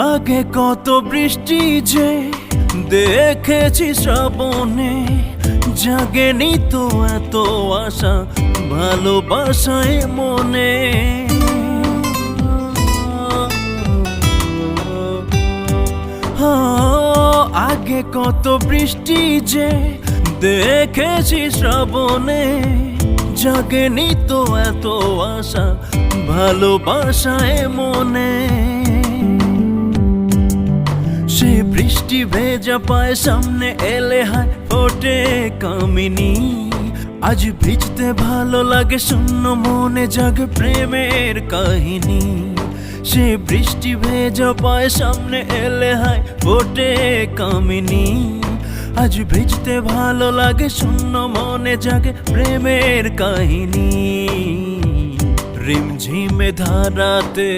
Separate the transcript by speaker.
Speaker 1: আগে কত বৃষ্টি যে দেখেছি শ্রাবণে, জাগেনি তো এত আশা ভালোবাসায় মনে। আগে কত বৃষ্টি যে দেখেছি শ্রাবণে, জাগেনি তো এত আশা ভালোবাসায় মনে। সে বৃষ্টি ভেজা পায় সামনে এলে হায় ফোটে কামিনী। আজ ভিজতে ভালো লাগে শূন্য মনে জাগে প্রেমের কাহিনী। সে বৃষ্টি ভেজা পায় সামনে এলে হায় ফোটে কামিনী। আজ ভিজতে ভালো লাগে শূন্য মনে জাগে প্রেমের কাহিনী। রিমঝিমে ধারাতে